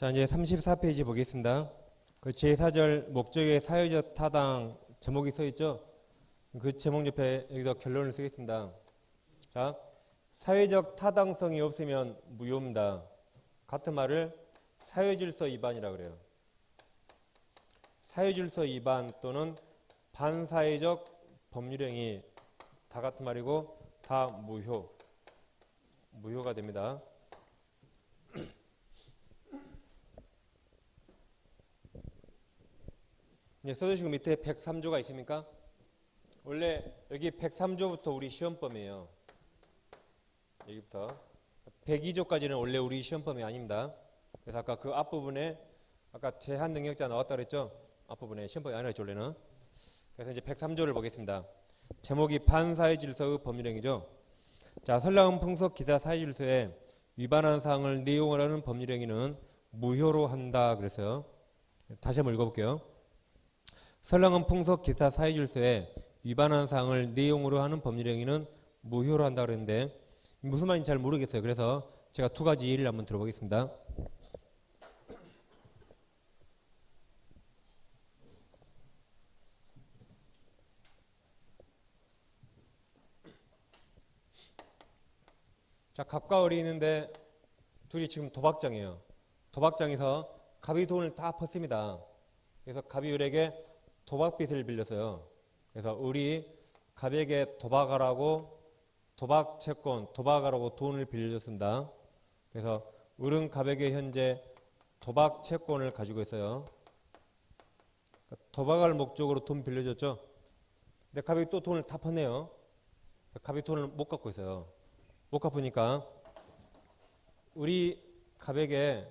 자, 이제 34페이지 보겠습니다. 그 제4절 목적의 사회적 타당 제목이 써 있죠? 그 제목 옆에 여기서 결론을 쓰겠습니다. 자, 사회적 타당성이 없으면 무효입니다. 같은 말을 사회질서 위반이라고 그래요. 사회질서 위반 또는 반사회적 법률행위 다 같은 말이고 다 무효가 됩니다. 써주시고 밑에 103조가 있습니까? 원래 여기 103조부터 우리 시험범이에요. 여기부터 102조까지는 원래 우리 시험범이 아닙니다. 그래서 아까 그 앞부분에 아까 제한 능력자 나왔다 그랬죠? 앞부분에 시험범이 아니라 원래는. 그래서 이제 103조를 보겠습니다. 제목이 반사회 질서의 법률행위죠. 자, 선량한 풍속 기타 사회 질서에 위반한 사항을 내용을 하는 법률행위는 무효로 한다 그랬어요. 다시 한번 읽어볼게요. 선량한 풍속 기타 사회 질서에 위반한 사항을 내용으로 하는 법률행위는 무효로 한다 그랬는데 무슨 말인지 잘 모르겠어요. 그래서 제가 두 가지 예를 한번 들어보겠습니다. 자, 갑과 을이 있는데 둘이 지금 도박장이에요. 도박장에서 갑이 돈을 다 펐습니다. 그래서 갑이 을에게 도박빚을 빌렸어요. 그래서 을이 갑에게 도박하라고 도박 채권, 도박하라고 돈을 빌려줬습니다. 그래서 을은 갑에게 현재 도박 채권을 가지고 있어요. 도박할 목적으로 돈 빌려줬죠. 근데 갑이 또 돈을 다 팠네요. 갑이 돈을 못 갚고 있어요. 못 갚으니까 을이 갑에게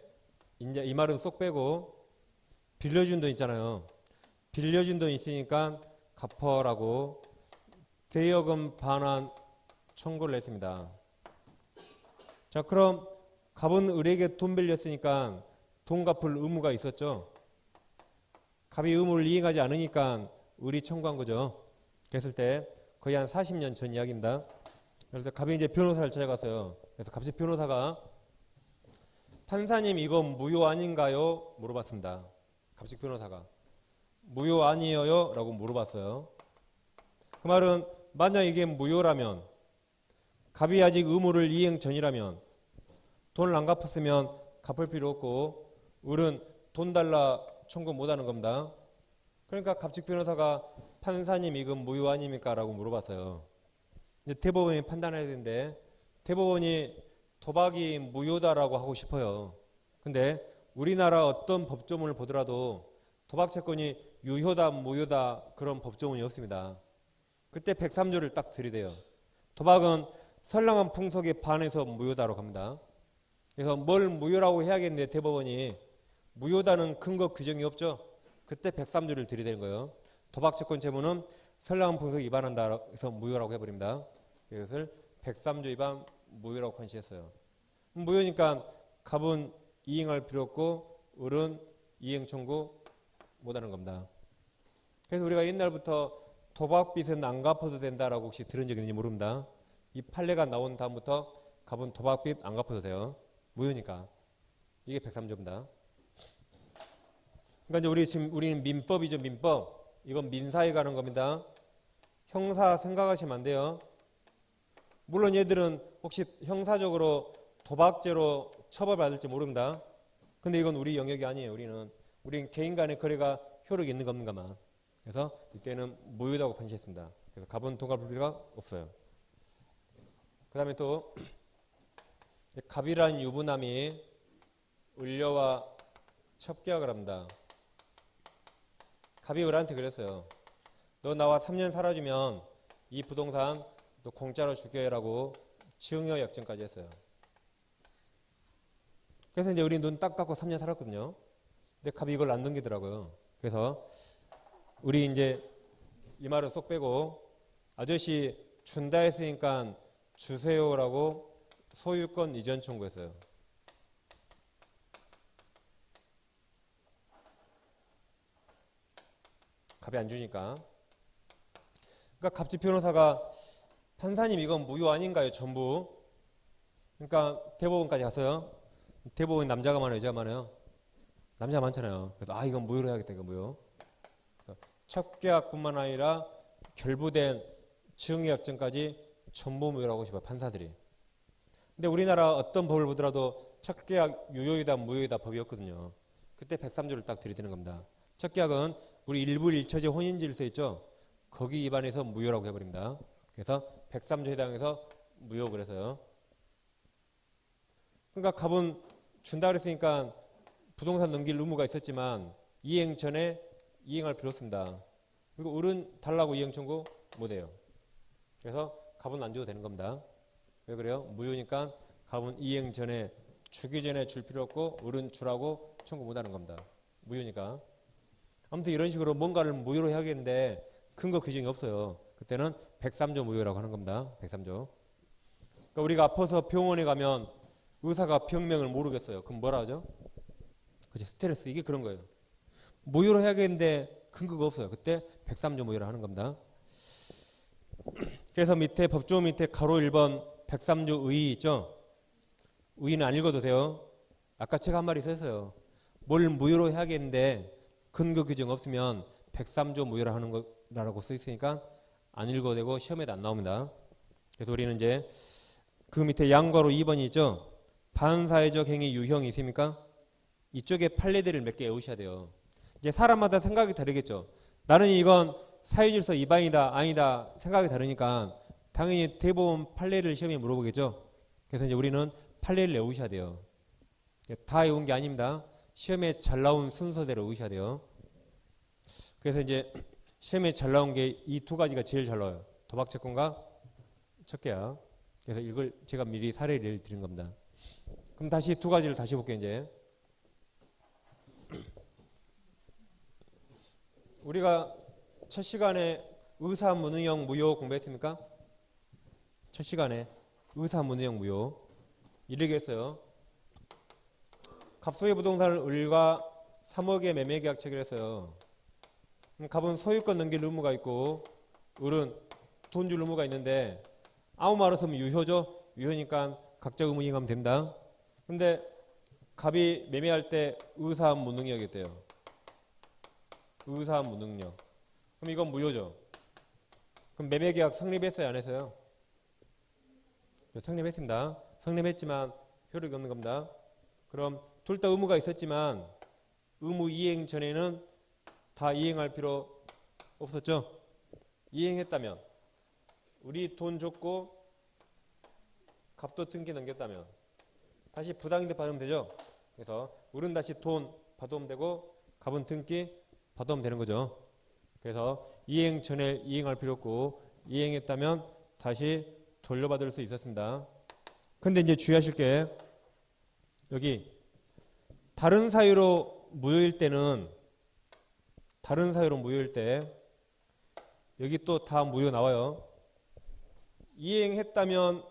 이제 이 말은 쏙 빼고 빌려준 돈 있잖아요. 빌려준 돈 있으니까 갚어라고 대여금 반환 청구를 했습니다. 자, 그럼 갑은 을에게 돈 빌렸으니까 돈 갚을 의무가 있었죠. 갑이 의무를 이행하지 않으니까 을이 청구한 거죠. 그랬을 때 거의 한 40년 전 이야기입니다. 그래서 갑이 이제 변호사를 찾아갔어요. 그래서 갑자기 변호사가 판사님 이거 무효 아닌가요? 물어봤습니다. 갑자기 변호사가 무효 아니에요? 라고 물어봤어요. 그 말은 만약 이게 무효라면 갑이 아직 의무를 이행 전이라면 돈을 안 갚았으면 갚을 필요 없고 을은 돈 달라 청구 못하는 겁니다. 그러니까 갑직 변호사가 판사님 이건 무효 아닙니까? 라고 물어봤어요. 이제 대법원이 판단해야 되는데 대법원이 도박이 무효다라고 하고 싶어요. 근데 우리나라 어떤 법조문을 보더라도 도박 채권이 유효다 무효다 그런 법조문이 없습니다. 그때 103조를 딱 들이대요. 도박은 선량한 풍속에 반해서 무효다로 갑니다. 그래서 뭘 무효라고 해야겠는데 대법원이 무효다는 근거 규정이 없죠. 그때 103조를 들이대는 거예요. 도박 채권 채무는 선량한 풍속에 위반한다 해서 무효라고 해버립니다. 이것을 103조 위반 무효라고 판시했어요. 무효니까 갑은 이행할 필요 없고 을은 이행 청구 못하는 겁니다. 그래서 우리가 옛날부터 도박빚은 안 갚아도 된다라고 혹시 들은 적 있는지 모릅니다. 이 판례가 나온 다음부터 갑은 도박빚 안 갚아도 돼요. 무효니까. 이게 103조입니다. 그러니까 이제 우리는 민법이죠, 민법. 이건 민사에 가는 겁니다. 형사 생각하시면 안 돼요. 물론 얘들은 혹시 형사적으로 도박죄로 처벌받을지 모릅니다. 근데 이건 우리 영역이 아니에요. 우리는 개인 간의 거래가 효력이 있는 겁니다만. 그래서 이때는 무효다고 판시했습니다. 그래서 갑은 돈 갚을 필요가 없어요. 그 다음에 또 갑이란 유부남이 을녀와 첩계약을 합니다. 갑이 을한테 그랬어요. 너 나와 3년 살아주면 이 부동산 너 공짜로 줄게 라고 증여 약정까지 했어요. 그래서 이제 을이 눈 딱 감고 3년 살았거든요. 근데 갑이 이걸 안 넘기더라고요. 그래서 을이 이제 이 말은 쏙 빼고 아저씨 준다 했으니까 주세요라고 소유권 이전 청구했어요. 갑이 안 주니까. 그러니까 갑집 변호사가 판사님 이건 무효 아닌가요? 전부. 그러니까 대법원까지 갔어요. 대법원 남자가 많아요, 여자가 많아요. 남자 많잖아요. 그래서 이건 무효로 해야겠다. 이거 무효. 첫 계약뿐만 아니라 결부된 증여약정까지 전부 무효라고 하고 싶어요. 판사들이. 근데 우리나라 어떤 법을 보더라도 첫 계약 유효이다 무효이다 법이 없거든요. 그때 103조를 딱 들이대는 겁니다. 첫 계약은 우리 일부 일처제 혼인질서 있죠. 거기 위반해서 무효라고 해버립니다. 그래서 103조 해당해서 무효 그래서요. 그러니까 갑은 준다 그랬으니까 부동산 넘길 의무가 있었지만 이행 전에 이행할 필요 없습니다. 그리고 을은 달라고 이행 청구 못해요. 그래서 갑은 안 줘도 되는 겁니다. 왜 그래요? 무효니까 갑은 이행 전에 주기 전에 줄 필요 없고 을은 주라고 청구 못하는 겁니다. 무효니까. 아무튼 이런 식으로 뭔가를 무효로 해야겠는데 근거 규정이 없어요. 그때는 103조 무효라고 하는 겁니다. 103조. 그러니까 우리가 아파서 병원에 가면 의사가 병명을 모르겠어요. 그럼 뭐라 하죠? 그치, 스트레스. 이게 그런 거예요. 무효로 해야겠는데 근거가 없어요. 그때 103조 무효로 하는 겁니다. 그래서 밑에 법조 밑에 가로 1번 103조 의 있죠? 의는 안 읽어도 돼요. 아까 제가 한 말이 있었어요. 뭘 무효로 해야겠는데 근거 규정 없으면 103조 무효로 하는 거라고 써 있으니까 안 읽어도 되고 시험에도 안 나옵니다. 그래서 우리는 이제 그 밑에 양괄호 2번이 있죠? 반사회적 행위 유형이 있습니까? 이쪽에 판례들을 몇 개 외우셔야 돼요. 이제 사람마다 생각이 다르겠죠. 나는 이건 사회질서 위반이다 아니다 생각이 다르니까 당연히 대법원 판례를 시험에 물어보겠죠. 그래서 이제 우리는 판례를 외우셔야 돼요. 다 외운 게 아닙니다. 시험에 잘 나온 순서대로 외우셔야 돼요. 그래서 이제 시험에 잘 나온 게 이 두 가지가 제일 잘 나와요. 도박채권과 첫 계약. 그래서 이걸 제가 미리 사례를 드린 겁니다. 그럼 다시 두 가지를 다시 볼게요. 이제 우리가 첫 시간에 의사문의형 무효 공부했습니까? 첫 시간에 의사문의형 무효 이렇게 했어요. 갑소의 부동산을 을과 3억의 매매계약 체결했어요. 갑은 소유권 넘길 의무가 있고 을은 돈 줄 의무가 있는데 아무 말 없으면 유효죠. 유효니까 각자 의무 이행하면 됩니다. 근데 갑이 매매할 때 의사무능력이었대요. 의사무능력. 그럼 이건 무효죠. 그럼 매매계약 성립했어요? 안 했어요? 성립했습니다. 성립했지만 효력이 없는 겁니다. 그럼 둘 다 의무가 있었지만 의무 이행 전에는 다 이행할 필요 없었죠? 이행했다면 우리 돈 줬고 갑도 등기 넘겼다면 다시 부당이득 받으면 되죠? 그래서 을은 다시 돈 받으면 되고 갑은 등기 받으면 되는 거죠. 그래서 이행 전에 이행할 필요 없고 이행했다면 다시 돌려받을 수 있었습니다. 근데 이제 주의하실 게 여기 다른 사유로 무효일 때는 여기 또 다 무효 나와요. 이행했다면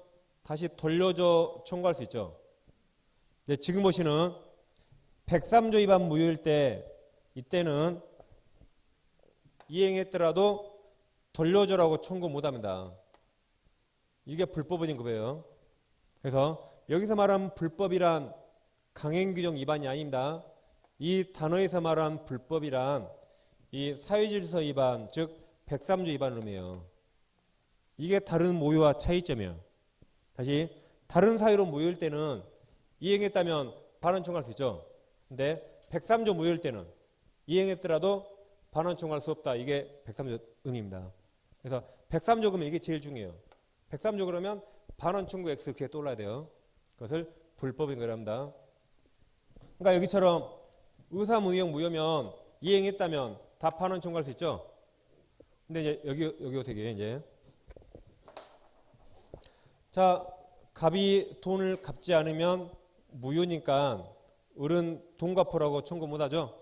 다시 돌려줘 청구할 수 있죠. 지금 보시는 103조 위반 무효일 때 이때는 이행했더라도 돌려줘라고 청구 못합니다. 이게 불법인 거예요. 그래서 여기서 말하는 불법이란 강행규정 위반이 아닙니다. 이 단어에서 말하는 불법이란 이 사회질서 위반, 즉 103조 위반 의미예요. 이게 다른 무효와 차이점이에요. 다시 다른 사유로 무효일 때는 이행했다면 반환 청구할 수 있죠. 근데 103조 무효일 때는 이행했더라도 반환 청구할 수 없다. 이게 103조 의미입니다. 그래서 103조 그러면 이게 제일 중요해요. 103조 그러면 반환 청구 X 그게 떠올라야 돼요. 그것을 불법인 거랍니다. 그러니까 여기처럼 의사무효형 무효면 이행했다면 다 반환 청구할 수 있죠. 근데 이제 여기 어떻게 해 이제 자 갑이 돈을 갚지 않으면 무효니까 을은 돈 갚으라고 청구 못하죠.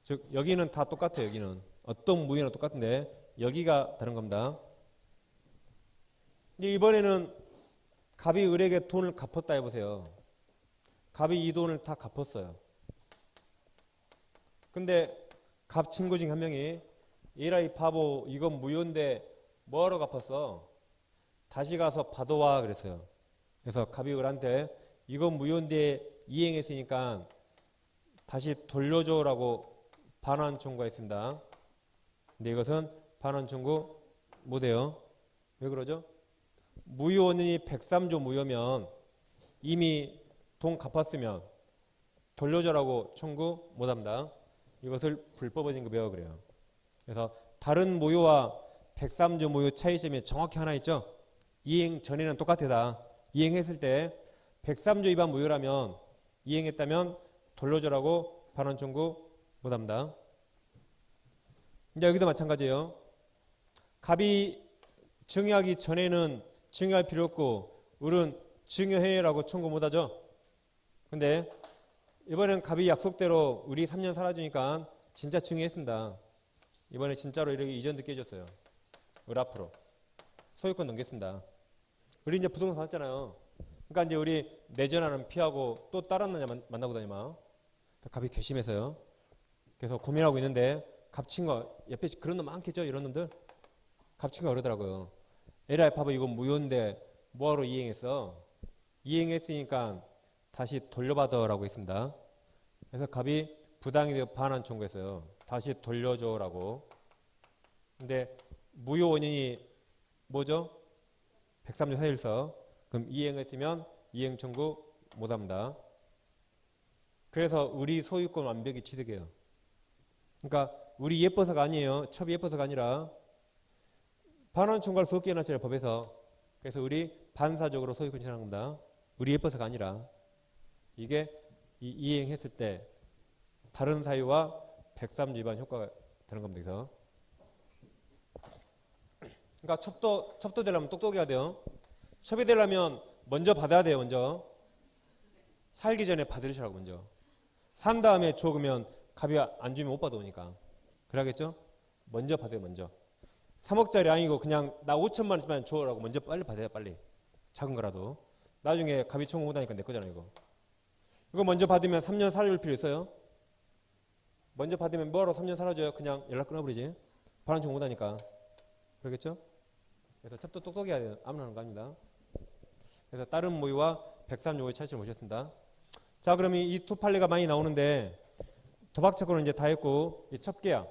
즉 여기는 다 똑같아요. 여기는 어떤 무효나 똑같은데 여기가 다른 겁니다. 이번에는 갑이 을에게 돈을 갚았다 해보세요. 갑이 이 돈을 다 갚았어요. 근데 갑 친구 중 한 명이 에라이 바보 이건 무효인데 뭐하러 갚았어? 다시 가서 받아와 그랬어요. 그래서 갑이 을한테 이건 무효인데 이행했으니까 다시 돌려줘라고 반환 청구했습니다. 근데 이것은 반환 청구 못해요. 왜 그러죠? 무효 원인이 103조 무효면 이미 돈 갚았으면 돌려줘라고 청구 못합니다. 이것을 불법 진급이라고 그래요. 그래서 다른 무효와 103조 무효 차이점이 정확히 하나 있죠. 이행 전에는 똑같다. 이행했을 때 103조 위반 무효라면 이행했다면 돌려줘라고 반환 청구 못합니다. 이제 여기도 마찬가지예요. 갑이 증여하기 전에는 증여할 필요 없고 을은 증여해라고 청구 못하죠. 근데 이번엔 갑이 약속대로 을이 3년 살아주니까 진짜 증여했습니다. 이번에 진짜로 이렇게 이전도 깨졌어요. 을 앞으로 소유권 넘겼습니다. 을이 이제 부동산 샀잖아요. 그러니까 이제 우리 내전하는 피하고 또 다른 남자 만나고 다니마. 갑이 괘씸해서요. 그래서 고민하고 있는데 갑친거 옆에 그런 놈 많겠죠. 이런 놈들. 갑친거 그러더라고요. 에라이 봐봐 이거 무효인데 뭐하러 이행했어. 이행했으니까 다시 돌려받아라고 했습니다. 그래서 갑이 부당이득 반환 청구했어요. 다시 돌려줘라고. 근데 무효 원인이 뭐죠? 103조 사일서. 그럼 이행했으면 이행 청구 못합니다. 그래서 우리 소유권 완벽히 취득해요. 그러니까 우리 예뻐서가 아니에요. 첩이 예뻐서가 아니라 반환 청구할 수 없게 해놨잖아요. 법에서. 그래서 우리 반사적으로 소유권 취득하는 겁니다. 우리 예뻐서가 아니라 이게 이행했을 때 다른 사유와 103조 위반 효과가 되는 겁니다. 그래서 그러니까 첩도 되려면 똑똑해야 돼요. 첩이 되려면 먼저 받아야 돼요. 먼저 살기 전에 받으시라고 먼저. 산 다음에 줘 그러면 갑이 안 주면 못 받아오니까. 그래야겠죠? 먼저 받아요. 먼저. 3억짜리 아니고 그냥 나 5천만 원만 줘라고 먼저 빨리 받아요. 빨리. 작은 거라도. 나중에 갑이 청구 못하니까 내 거잖아요. 이거 먼저 받으면 3년 살아줄 필요 있어요? 먼저 받으면 뭐하러 3년 살아줘요? 그냥 연락 끊어버리지. 반환 청구 못하니까. 그러겠죠? 그래서 첩도 똑똑해야 돼요. 아무나 하는 거 아닙니다. 그래서 다른 모의와 103조의 차이점을 보셨습니다. 자, 그러면 이 두 판례가 많이 나오는데 도박채권은 이제 다 했고 이 첩계약.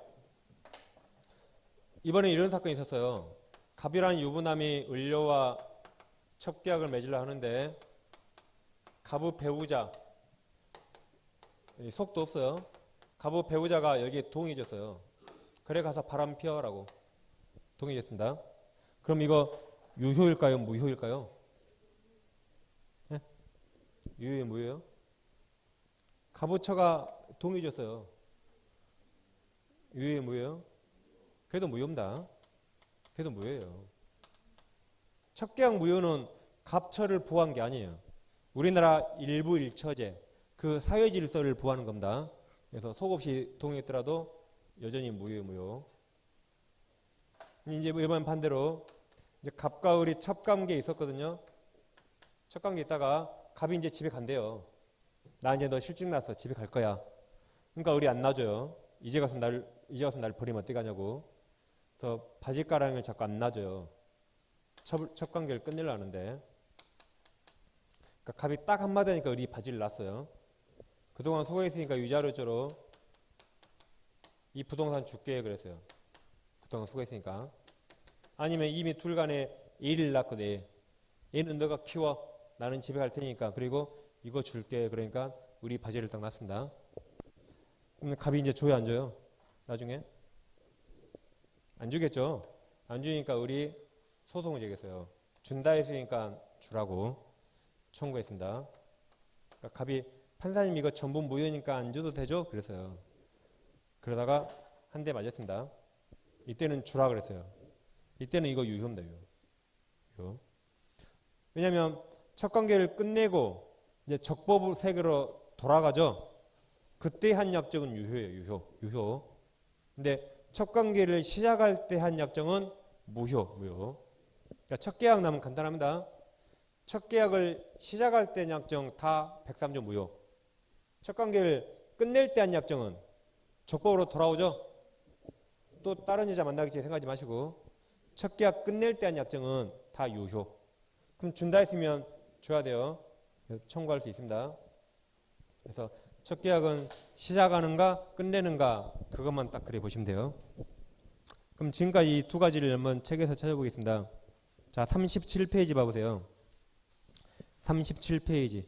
이번에 이런 사건이 있었어요. 갑이라는 유부남이 을료와 첩계약을 맺으려 하는데 갑의 배우자 속도 없어요. 갑의 배우자가 여기에 동의해줬어요. 그래 가서 바람 피워라고 동의했습니다. 그럼 이거 유효일까요? 무효일까요? 네? 유효예요? 무효예요? 갑오처가 동의해줬어요. 유효예요? 무효예요? 그래도 무효입니다. 그래도 무효예요. 첩계약 무효는 갑처를 보호한 게 아니에요. 우리나라 일부 일처제 그 사회 질서를 보호하는 겁니다. 그래서 속 없이 동의했더라도 여전히 무효예요. 무효. 이제 이번 반대로 이제 갑과 을이 첩관계에 있었거든요. 첩관계에 있다가 갑이 이제 집에 간대요. 나 이제 너 실직 났어. 집에 갈 거야. 그러니까 을이 안 놔줘요. 이제 가서 날 버리면 어떻게 하냐고. 그래서 바짓가랑이를 자꾸 안 놔줘요. 첩관계를 끝내려 하는데. 그러니까 갑이 딱 한마디 하니까 을이 바지를 놨어요. 그동안 수고했으니까 위자료조로 이 부동산 줄게 그랬어요. 그동안 수고했으니까. 아니면 이미 둘 간에 애를 낳거든. 얘는 너가 키워. 나는 집에 갈 테니까. 그리고 이거 줄게. 그러니까 우리 바지를 딱 놨습니다. 그럼 갑이 이제 줘요 안 줘요? 나중에? 안 주겠죠. 안 주니까 우리 소송을 제기했어요. 준다 했으니까 주라고 청구했습니다. 그러니까 갑이 판사님 이거 전부 무효니까 안 줘도 되죠? 그랬어요. 그러다가 한 대 맞았습니다. 이때는 주라 그랬어요. 이때는 이거 유효입니다. 유효. 왜냐하면 첩관계를 끝내고 이제 적법 세계로 돌아가죠. 그때 한 약정은 유효예요. 유효. 근데 첩관계를 시작할 때 한 약정은 무효. 그러니까 첫 계약 나면 간단합니다. 첫 계약을 시작할 때 약정 다 103조 무효. 첩관계를 끝낼 때 한 약정은 적법으로 돌아오죠. 또 다른 여자 만나겠지 생각하지 마시고 첫 계약 끝낼 때 한 약정은 다 유효. 그럼 준다 했으면 줘야 돼요. 청구할 수 있습니다. 그래서 첫 계약은 시작하는가 끝내는가 그것만 딱 그래 보시면 돼요. 그럼 지금까지 이 두 가지를 한번 책에서 찾아보겠습니다. 자, 37페이지 봐보세요. 37페이지.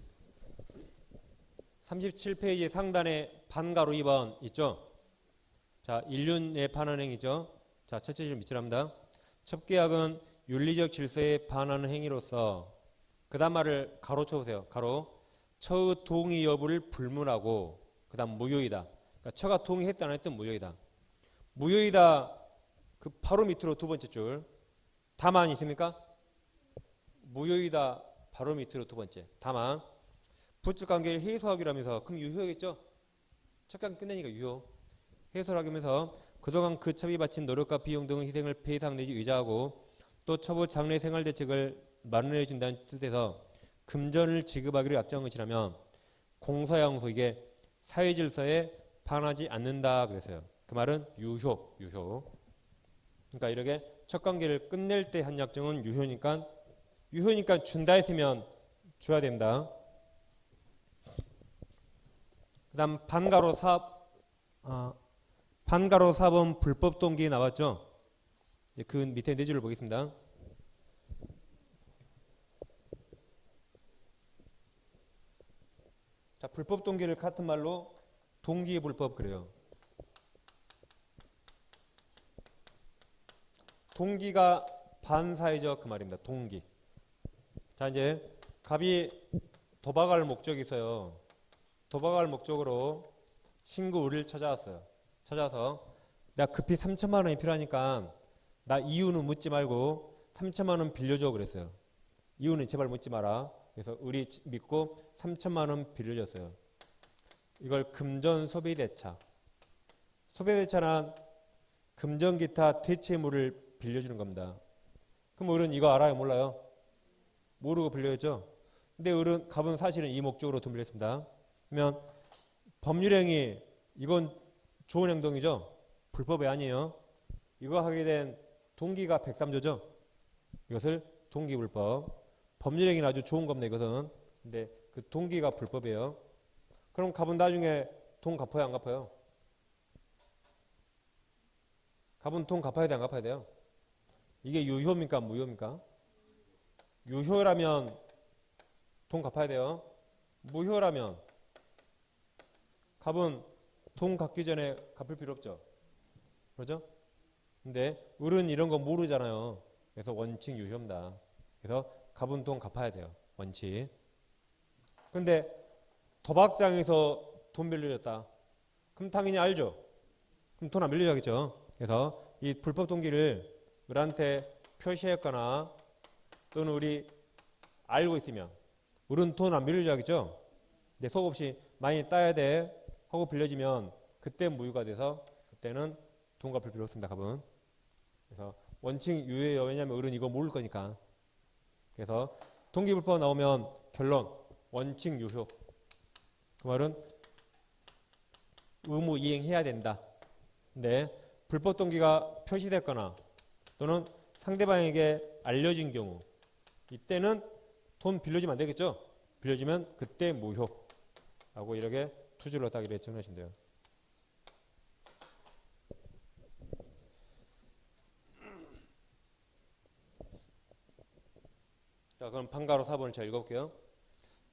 37페이지 상단에 반가로 2번 있죠? 자, 인륜에 반하는 행위죠. 자, 첫째 줄 밑줄합니다. 첫 계약은 윤리적 질서에 반하는 행위로서 그 다음 말을 가로 쳐보세요. 가로. 처의 동의 여부를 불문하고 그 다음 무효이다. 그러니까 처가 동의했다 안 했든 무효이다. 무효이다. 그 바로 밑으로 두 번째 줄. 다만 있습니까? 무효이다. 바로 밑으로 두 번째. 다만 부적 관계를 해소하기로 하면서 그럼 유효겠죠? 첫 관계 끝내니까 유효. 해소를 하면서 그동안 그 첩이 바친 노력과 비용 등의 희생을 배상 내지 의자하고 또 첩의 장래 생활 대책을 마련해 준다는 뜻에서 금전을 지급하기로 약정한 것이라면 공서양소 이게 사회 질서에 반하지 않는다 그랬어요. 그 말은 유효. 그러니까 이렇게 첫 관계를 끝낼 때 한 약정은 유효니까 준다 했으면 줘야 됩니다. 그 다음 반가로 4번 불법 동기 나왔죠. 이제 그 밑에 네 줄을 보겠습니다. 자, 불법 동기를 같은 말로 동기 불법 그래요. 동기가 반사회적 그 말입니다. 동기. 자, 이제 갑이 도박할 목적이 있어요. 도박할 목적으로 친구 우리를 찾아왔어요. 찾아서 내가 급히 3천만 원이 필요하니까 나 이유는 묻지 말고 3천만 원 빌려줘 그랬어요. 이유는 제발 묻지 마라. 그래서 우리 믿고 3천만 원 빌려줬어요. 이걸 금전 소비대차. 소비대차는 금전 기타 대체물을 빌려주는 겁니다. 그럼 어른 이거 알아요? 몰라요? 모르고 빌려줬죠? 근데 어른 갑은 사실은 이 목적으로 돈 빌렸습니다. 그러면 법률행위 이건 좋은 행동이죠? 불법이 아니에요. 이거 하게 된 동기가 103조죠? 이것을 동기불법. 법률행위는 아주 좋은 겁니다. 이것은. 근데 그 동기가 불법이에요. 그럼 갑은 나중에 돈 갚아요? 안 갚아요? 갑은 돈 갚아야 돼? 안 갚아야 돼요? 이게 유효입니까? 무효입니까? 유효라면 돈 갚아야 돼요. 무효라면 갑은 돈 갚기 전에 갚을 필요 없죠. 그렇죠? 근데 을은 이런 거 모르잖아요. 그래서 원칙 유효입니다. 그래서 갑은 돈 갚아야 돼요. 원칙. 근데 도박장에서 돈 빌려줬다. 그럼 당연히 알죠. 그럼 돈 안 빌려줘야겠죠. 그래서 이 불법 동기를 을한테 표시했거나 또는 우리 알고 있으면 을은 돈 안 빌려줘야겠죠. 근데 속 없이 많이 따야 돼 하고 빌려주면 그때 무효가 돼서 그때는 돈 갚을 필요 없습니다. 갑은. 그래서 원칙 유효예요. 왜냐하면 을은 이거 모를 거니까. 그래서 동기불법 나오면 결론 원칙 유효. 그 말은 의무 이행해야 된다. 근데 불법 동기가 표시됐거나 또는 상대방에게 알려진 경우 이때는 돈 빌려주면 안 되겠죠. 빌려주면 그때 무효라고 이렇게 두 줄로 딱 이렇게 정리하시면 돼요. 자, 그럼 판가로 4번을 제가 읽어볼게요.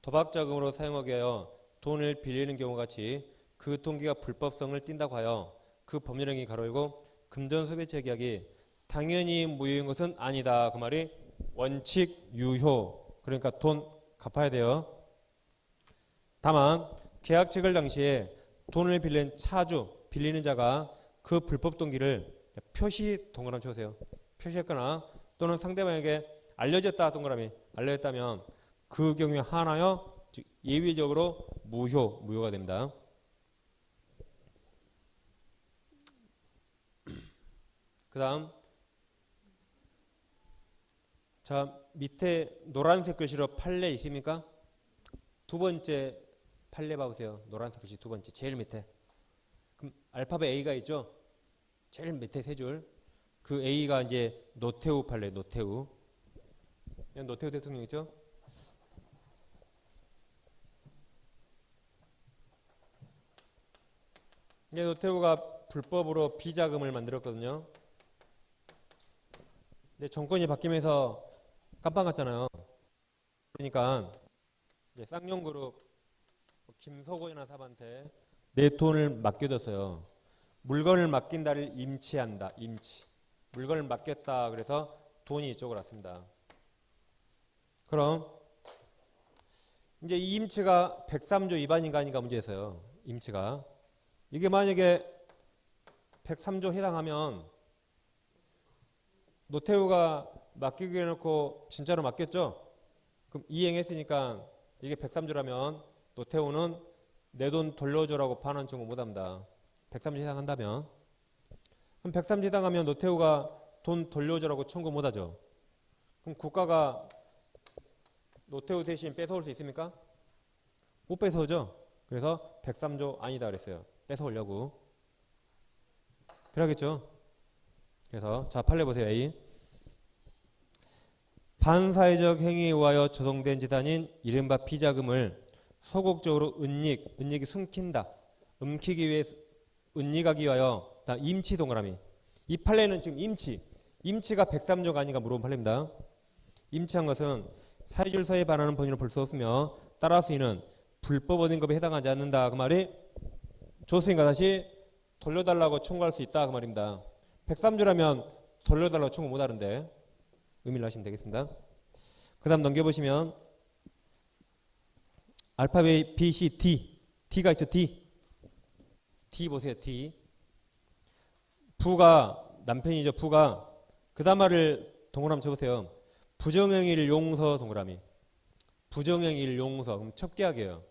도박 자금으로 사용하게 하여 돈을 빌리는 경우 같이 그 동기가 불법성을 띈다고 하여 그 법률행위 가로열고 금전 소비체 계약이 당연히 무효인 것은 아니다. 그 말이 원칙 유효. 그러니까 돈 갚아야 돼요. 다만 계약 체결 당시에 돈을 빌린 차주, 빌리는 자가 그 불법 동기를 표시 동그라미 쳐보세요. 표시했거나 또는 상대방에게 알려졌다 동그라미 알려졌다면 그 경우에 한하여 즉 예외적으로 무효가 됩니다. 그 다음 자 밑에 노란색 글씨로 판례 있습니까? 두 번째 판례 봐보세요. 노란색 글씨 두 번째 제일 밑에. 그럼 알파벳 A가 있죠? 제일 밑에 세 줄. 그 A가 이제 노태우 판례 노태우 대통령 있죠? 이제 노태우가 불법으로 비자금을 만들었거든요. 근데 정권이 바뀌면서 깜빵 갔잖아요. 그러니까 이제 쌍용그룹 김석호라는 사람한테 내 돈을 맡겨뒀어요. 물건을 맡긴다를 임치한다. 임치. 물건을 맡겼다. 그래서 돈이 이쪽으로 왔습니다. 그럼 이제 이 임치가 103조 위반인가 아닌가 문제였어요. 임치가. 이게 만약에 103조 해당하면 노태우가 맡기게 해놓고 진짜로 맡겼죠? 그럼 이행했으니까 이게 103조라면 노태우는 내 돈 돌려줘라고 반환 청구 못합니다. 103조 해당한다면. 그럼 103조 해당하면 노태우가 돈 돌려줘라고 청구 못하죠. 그럼 국가가 노태우 대신 뺏어올 수 있습니까? 못 뺏어오죠. 그래서 103조 아니다 그랬어요. 뺏어오려고. 그러겠죠. 그래서 자 판례 보세요. A. 반사회적 행위에 의하여 조성된 재산인 이른바 비자금을 소극적으로 은닉이 숨긴다. 움키기 위해 은닉하기 위하여 임치 동그라미. 이 판례는 지금 임치가 103조가 아닌가 물어본 판례입니다. 임치한 것은 사회질서에 반하는 범위로 볼 수 없으며 따라서 이는 불법 얻은급에 해당하지 않는다. 그 말이 조수인가 다시 돌려달라고 청구할 수 있다. 그 말입니다. 103조라면 돌려달라고 청구 못하는데 의미를 하시면 되겠습니다. 그 다음 넘겨보시면 알파벳 B, C, D. D가 있죠. D. D 보세요. D. 부가 남편이죠. 부가 그 다음 말을 동그라미 쳐보세요. 부정행위를 용서 동그라미. 부정행위를 용서. 그럼 첫 계약이에요.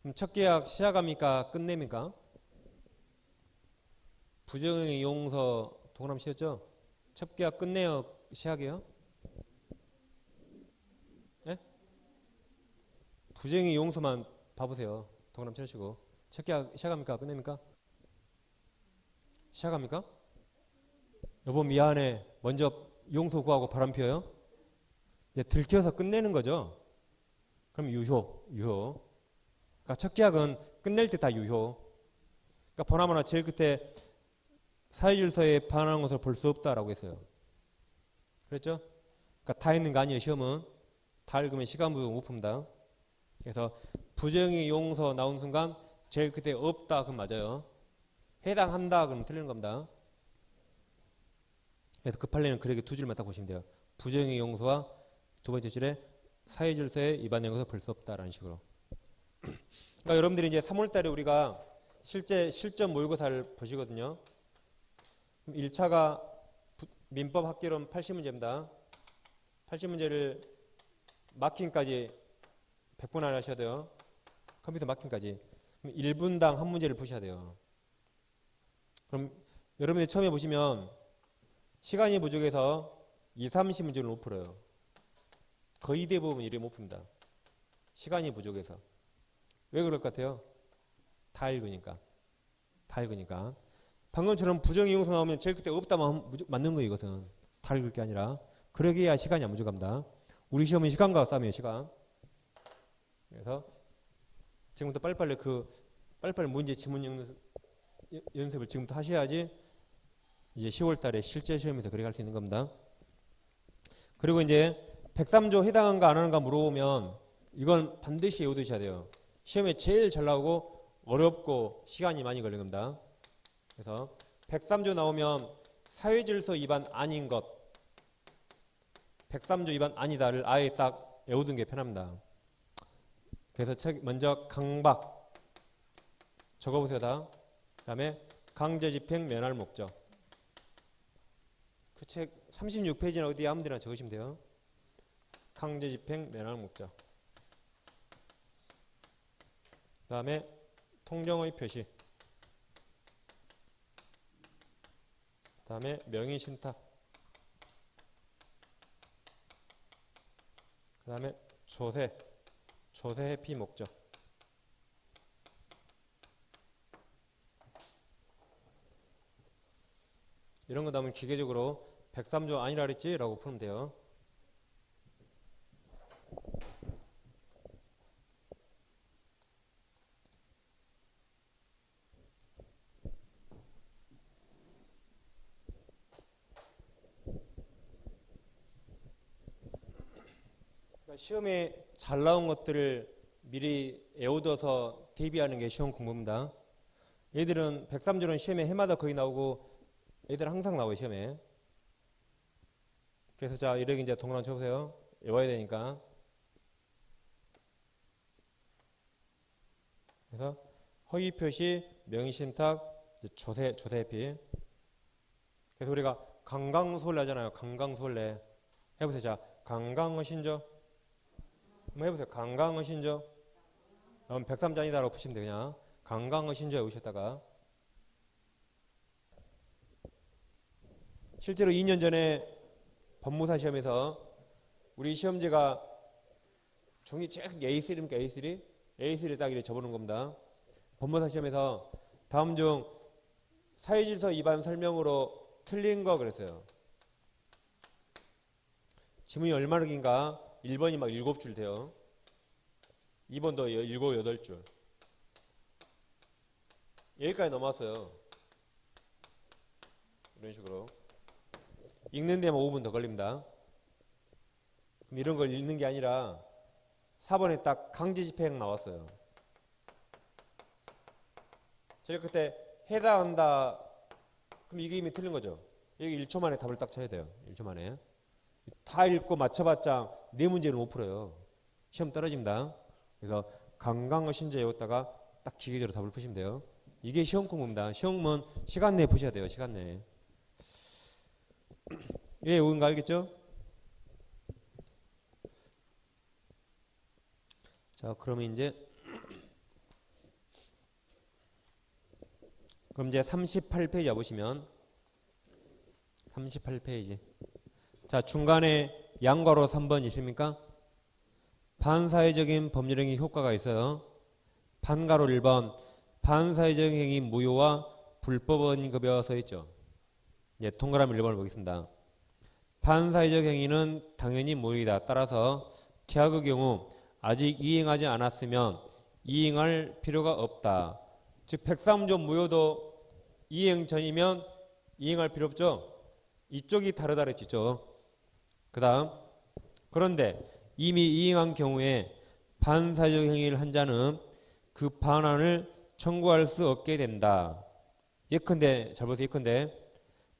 그럼 첫 계약 시작합니까? 끝냅니까? 부정행위 용서 동그라미 씌웠죠? 첫 계약 끝내요? 시작이에요? 네? 부정행위 용서만 봐보세요. 동그라미 쳐주시고 첫 계약 시작합니까? 끝냅니까? 시작합니까? 여보 미안해. 먼저 용서 구하고 바람 피워요? 이제 들켜서 끝내는 거죠. 그럼 유효. 그러니까 첫 계약은 끝낼 때 다 유효. 그러니까 보나마나 제일 끝에 사회질서에 반하는 것을 볼 수 없다라고 했어요. 그랬죠? 그러니까 다 있는 거 아니에요. 시험은 다 읽으면 시간 부족 못 푼다. 그래서 부정의 용서 나온 순간 제일 끝에 없다 그럼 맞아요. 해당한다 그럼 틀리는 겁니다. 그래서 그 판례는 그렇게 두 줄만 딱 보시면 돼요. 부정의 용서와 두 번째 줄에 사회질서에 위반된 것을 볼 수 없다라는 식으로. 그러니까 여러분들이 이제 3월달에 우리가 실제 실전 모의고사를 보시거든요. 1차가 민법 학개론 80문제입니다. 80문제를 마킹까지 100분 안에 하셔야 돼요. 컴퓨터 마킹까지. 그럼 1분당 한 문제를 푸셔야 돼요. 그럼 여러분들이 처음에 보시면 시간이 부족해서 20, 30문제를 못 풀어요. 거의 대부분 이래 못 풉니다. 시간이 부족해서. 왜 그럴 것 같아요? 다 읽으니까. 방금처럼 부정의 용서 나오면 제일 그때 없다만 맞는 거예요. 이것은. 다 읽을 게 아니라. 그러게 해야 시간이 안 부족합니다. 우리 시험은 시간과 싸움이에요. 시간. 그래서 지금부터 빨리빨리 문제 지문 연습을 지금부터 하셔야지 이제 10월 달에 실제 시험에서 그렇게 할 수 있는 겁니다. 그리고 이제 103조 해당한가 안 하는가 물어보면 이건 반드시 외워두셔야 돼요. 시험에 제일 잘 나오고 어렵고 시간이 많이 걸리는 겁니다. 그래서 103조 나오면 사회질서 위반 아닌 것 103조 위반 아니다를 아예 딱 외우는 게 편합니다. 그래서 먼저 강박 적어보세요. 다. 그 다음에 강제집행 면할 목적. 그 책 36페이지나 어디에 아무 데나 적으시면 돼요. 강제집행 면할 목적. 그 다음에 통정의 표시. 그 다음에 명의신탁. 그 다음에 조세 회피 목적. 이런 거 나오면 기계적으로 103조 아니라 그랬지? 라고 풀면 돼요. 시험에 잘 나온 것들을 미리 외워둬서 대비하는 게 시험 공부입니다. 얘들은 103조는 시험에 해마다 거의 나오고 얘들은 항상 나와요, 시험에. 그래서 자, 이렇게 이제 동그라미 쳐보세요. 외워야 되니까. 그래서 허위 표시, 명의신탁, 조세피. 그래서 우리가 강강수월래 하잖아요. 강강수월래. 해보세요. 자, 강강어신조. 한번 해보세요. 강강어신조. 103잔이다라고 푸시면 돼요. 그냥 강강어신조 외우셨다가. 실제로 2년 전에 법무사 시험에서 우리 시험지가 종이 쭉 A3입니까? A3? A3를 딱 이렇게 접어놓은 겁니다. 법무사 시험에서 다음 중 사회질서 위반 설명으로 틀린 거 그랬어요. 지문이 얼마나 긴가? 1번이 막 7줄 돼요. 2번도 7, 8줄. 여기까지 넘어왔어요. 이런 식으로. 읽는 데만 5분 더 걸립니다. 그럼 이런 걸 읽는 게 아니라 4번에 딱 강제집행 나왔어요. 저희 그때 해당한다. 그럼 이게 이미 틀린 거죠. 여기 1초 만에 답을 딱 쳐야 돼요. 1초 만에. 다 읽고 맞춰봤자 4문제는 못 풀어요. 시험 떨어집니다. 그래서 강강어 신조 외웠다가 딱 기계적으로 답을 푸시면 돼요. 이게 시험 공부입니다. 시험은 시간 내에 푸셔야 돼요. 시간 내에. 왜 외운 거 알겠죠? 자, 그러면 이제 38페이지 보시면 38페이지. 자, 중간에 양괄호 3번 있습니까? 반사회적인 법률행위 효과가 있어요. 반괄호 1번 반사회적 행위 무효와 불법원인 급여 써 있죠. 예, 동그라미 1번을 보겠습니다. 반사회적 행위는 당연히 무효이다. 따라서 계약의 경우 아직 이행하지 않았으면 이행할 필요가 없다. 즉 103조 무효도 이행 전이면 이행할 필요 없죠. 이쪽이 다르다 그랬죠. 그 다음 그런데 이미 이행한 경우에 반사회적 행위를 한 자는 그 반환을 청구할 수 없게 된다. 예컨대 잘 보세요. 예컨대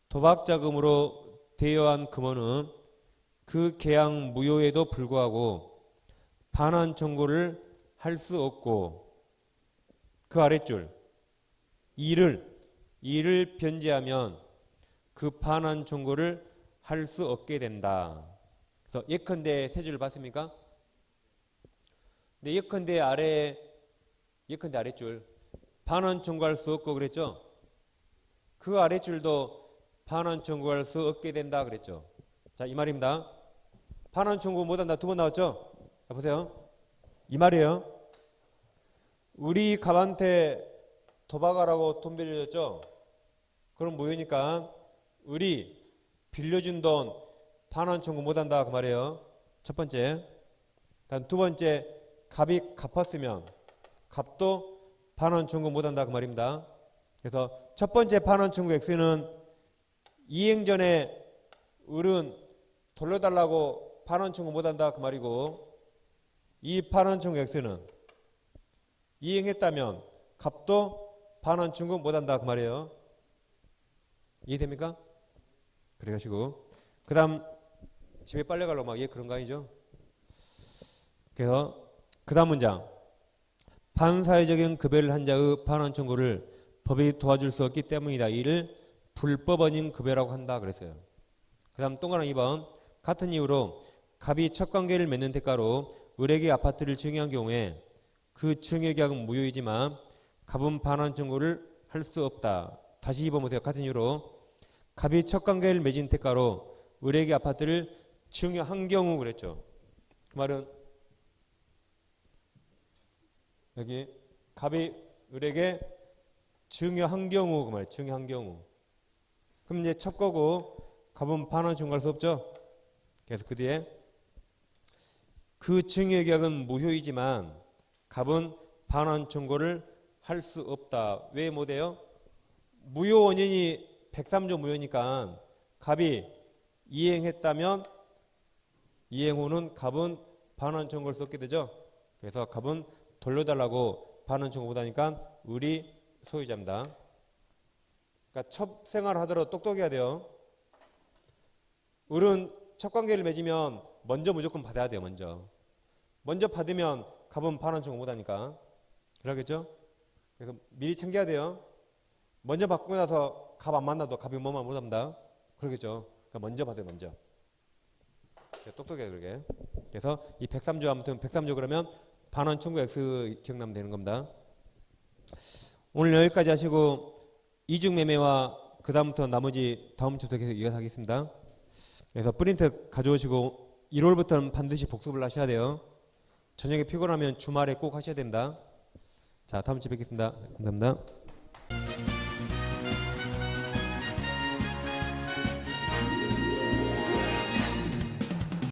도박자금으로 대여한 금원은 그 계약 무효에도 불구하고 반환 청구를 할 수 없고 그 아랫줄 이를 변제하면 그 반환 청구를 할 수 없게 된다. 그래서 예컨대 세 줄 봤습니까? 근데 예컨대 아랫줄 반환 청구할 수 없고 그랬죠? 그 아랫줄도 반환 청구할 수 없게 된다 그랬죠? 자, 이 말입니다. 반환 청구 못한다 2번 나왔죠? 자, 보세요. 이 말이에요. 우리 갑한테 도박하라고 돈 빌려줬죠? 그럼 무효니까 우리 빌려준 돈 반환 청구 못한다 그 말이에요. 첫 번째. 다음 두 번째 갑이 갚았으면 갑도 반환 청구 못한다 그 말입니다. 그래서 첫 번째 반환 청구 X는 이행 전에 을은 돌려달라고 반환 청구 못한다 그 말이고 이 반환 청구 X는 이행했다면 갑도 반환 청구 못한다 그 말이에요. 이해됩니까? 그래가지고 그 다음 집에 빨래 가려고 막 그런 거 아니죠? 그래서 그 다음 문장 반사회적인 급여를 한 자의 반환 청구를 법이 도와줄 수 없기 때문이다. 이를 불법원인 급여라고 한다 그랬어요. 그 다음 동그라미 2번 같은 이유로 갑이 첫 관계를 맺는 대가로 을에게 아파트를 증여한 경우에 그 증여 계약은 무효이지만 갑은 반환 청구를 할 수 없다. 다시 2번 보세요. 같은 이유로 갑이 첫 관계를 맺은 대가로 을에게 아파트를 증여한 경우 그랬죠. 그 말은 여기 갑이 을에게 증여한 경우 그 말 증여한 경우 그럼 이제 첫 거고 갑은 반환 청구할 수 없죠. 그래서 그 뒤에 그 증여 계약은 무효이지만 갑은 반환 청구를 할 수 없다. 왜 못해요? 무효 원인이 103조 무효니까 갑이 이행했다면 이행 후는 갑은 반환 청구를 썼게 되죠. 그래서 갑은 돌려달라고 반환 청구 못하니까 을이 소유자입니다. 그러니까 첫 생활을 하더라도 똑똑해야 돼요. 을은 첫 관계를 맺으면 먼저 무조건 받아야 돼요. 먼저 받으면 갑은 반환 청구 못하니까. 그러겠죠? 그래서 미리 챙겨야 돼요. 먼저 받고 나서 갑 안 만나도 갑이 뭐만 못합니다. 그러겠죠? 그러니까 먼저 받아요. 먼저. 똑똑해요. 그러게. 그래서 이 103조 아무튼 103조 그러면 반환 청구 X 기억나면 되는 겁니다. 오늘 여기까지 하시고 이중매매와 그 다음부터 나머지 다음 주부터 계속 이어서 하겠습니다. 그래서 프린트 가져오시고 1월부터는 반드시 복습을 하셔야 돼요. 저녁에 피곤하면 주말에 꼭 하셔야 됩니다. 자, 다음 주에 뵙겠습니다. 감사합니다.